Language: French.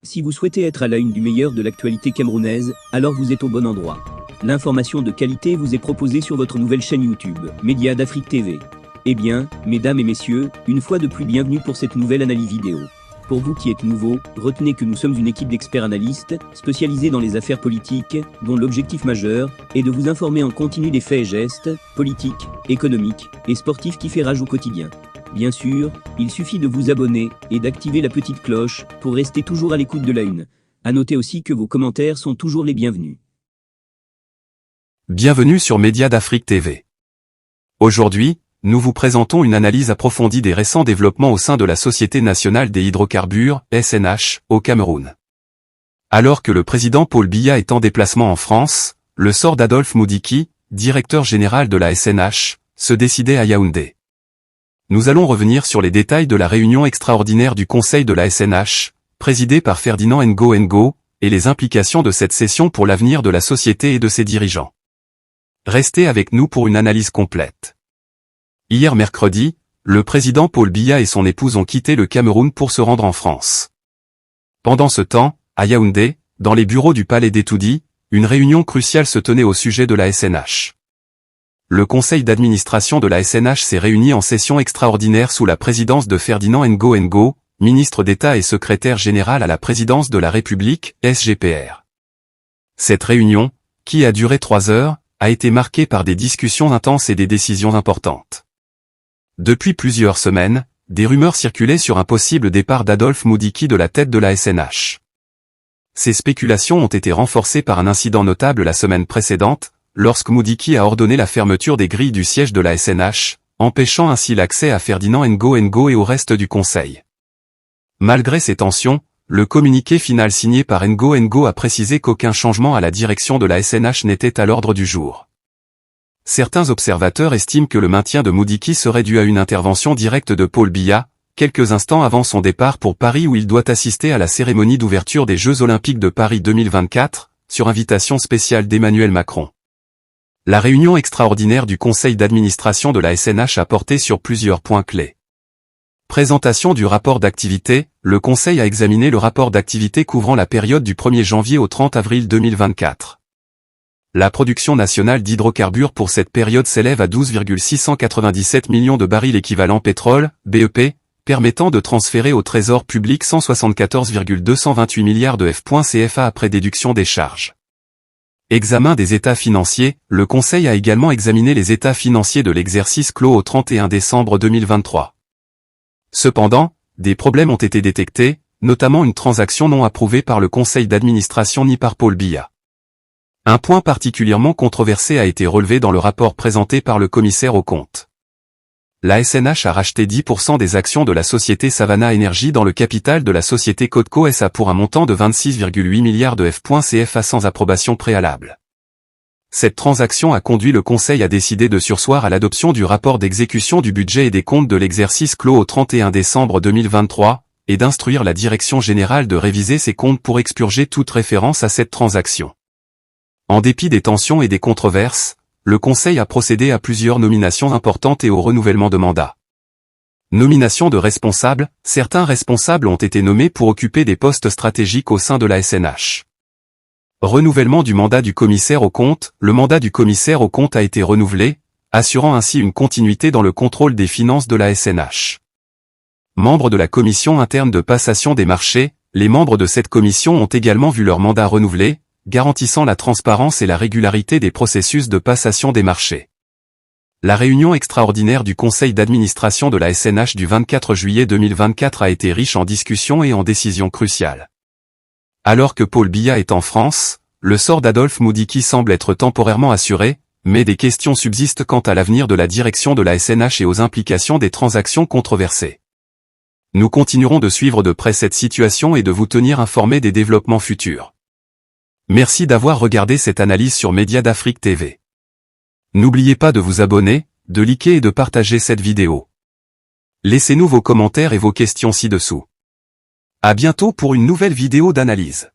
Si vous souhaitez être à la une du meilleur de l'actualité camerounaise, alors vous êtes au bon endroit. L'information de qualité vous est proposée sur votre nouvelle chaîne YouTube, Média d'Afrique TV. Eh bien, mesdames et messieurs, une fois de plus bienvenue pour cette nouvelle analyse vidéo. Pour vous qui êtes nouveaux, retenez que nous sommes une équipe d'experts analystes, spécialisés dans les affaires politiques, dont l'objectif majeur est de vous informer en continu des faits et gestes, politiques, économiques et sportifs qui fait rage au quotidien. Bien sûr, il suffit de vous abonner et d'activer la petite cloche pour rester toujours à l'écoute de la une. À noter aussi que vos commentaires sont toujours les bienvenus. Bienvenue sur Média d'Afrique TV. Aujourd'hui, nous vous présentons une analyse approfondie des récents développements au sein de la Société nationale des hydrocarbures, SNH, au Cameroun. Alors que le président Paul Biya est en déplacement en France, le sort d'Adolphe Moudiki, directeur général de la SNH, se décidait à Yaoundé. Nous allons revenir sur les détails de la réunion extraordinaire du Conseil de la SNH, présidée par Ferdinand Ngo, et les implications de cette session pour l'avenir de la société et de ses dirigeants. Restez avec nous pour une analyse complète. Hier mercredi, le président Paul Biya et son épouse ont quitté le Cameroun pour se rendre en France. Pendant ce temps, à Yaoundé, dans les bureaux du Palais d'Etoudi, une réunion cruciale se tenait au sujet de la SNH. Le conseil d'administration de la SNH s'est réuni en session extraordinaire sous la présidence de Ferdinand Ngo, ministre d'État et secrétaire général à la présidence de la République, SGPR. Cette réunion, qui a duré 3 heures, a été marquée par des discussions intenses et des décisions importantes. Depuis plusieurs semaines, des rumeurs circulaient sur un possible départ d'Adolphe Moudiki de la tête de la SNH. Ces spéculations ont été renforcées par un incident notable la semaine précédente, lorsque Moudiki a ordonné la fermeture des grilles du siège de la SNH, empêchant ainsi l'accès à Ferdinand Ngo et au reste du Conseil. Malgré ces tensions, le communiqué final signé par Ngo a précisé qu'aucun changement à la direction de la SNH n'était à l'ordre du jour. Certains observateurs estiment que le maintien de Moudiki serait dû à une intervention directe de Paul Biya, quelques instants avant son départ pour Paris où il doit assister à la cérémonie d'ouverture des Jeux Olympiques de Paris 2024, sur invitation spéciale d'Emmanuel Macron. La réunion extraordinaire du conseil d'administration de la SNH a porté sur plusieurs points clés. Présentation du rapport d'activité, le conseil a examiné le rapport d'activité couvrant la période du 1er janvier au 30 avril 2024. La production nationale d'hydrocarbures pour cette période s'élève à 12,697 millions de barils équivalent pétrole, BEP, permettant de transférer au trésor public 174,228 milliards de F.CFA après déduction des charges. Examen des états financiers, le Conseil a également examiné les états financiers de l'exercice clos au 31 décembre 2023. Cependant, des problèmes ont été détectés, notamment une transaction non approuvée par le Conseil d'administration ni par Paul Biya. Un point particulièrement controversé a été relevé dans le rapport présenté par le commissaire aux comptes. La SNH a racheté 10% des actions de la société Savannah Energy dans le capital de la société Codco SA pour un montant de 26,8 milliards de F.CFA sans approbation préalable. Cette transaction a conduit le Conseil à décider de surseoir à l'adoption du rapport d'exécution du budget et des comptes de l'exercice clos au 31 décembre 2023, et d'instruire la Direction générale de réviser ses comptes pour expurger toute référence à cette transaction. En dépit des tensions et des controverses, le Conseil a procédé à plusieurs nominations importantes et au renouvellement de mandats. Nomination de responsables, certains responsables ont été nommés pour occuper des postes stratégiques au sein de la SNH. Renouvellement du mandat du commissaire aux comptes, le mandat du commissaire aux comptes a été renouvelé, assurant ainsi une continuité dans le contrôle des finances de la SNH. Membres de la commission interne de passation des marchés, les membres de cette commission ont également vu leur mandat renouvelé, garantissant la transparence et la régularité des processus de passation des marchés. La réunion extraordinaire du conseil d'administration de la SNH du 24 juillet 2024 a été riche en discussions et en décisions cruciales. Alors que Paul Biya est en France, le sort d'Adolphe Moudiki semble être temporairement assuré, mais des questions subsistent quant à l'avenir de la direction de la SNH et aux implications des transactions controversées. Nous continuerons de suivre de près cette situation et de vous tenir informés des développements futurs. Merci d'avoir regardé cette analyse sur Média d'Afrique TV. N'oubliez pas de vous abonner, de liker et de partager cette vidéo. Laissez-nous vos commentaires et vos questions ci-dessous. À bientôt pour une nouvelle vidéo d'analyse.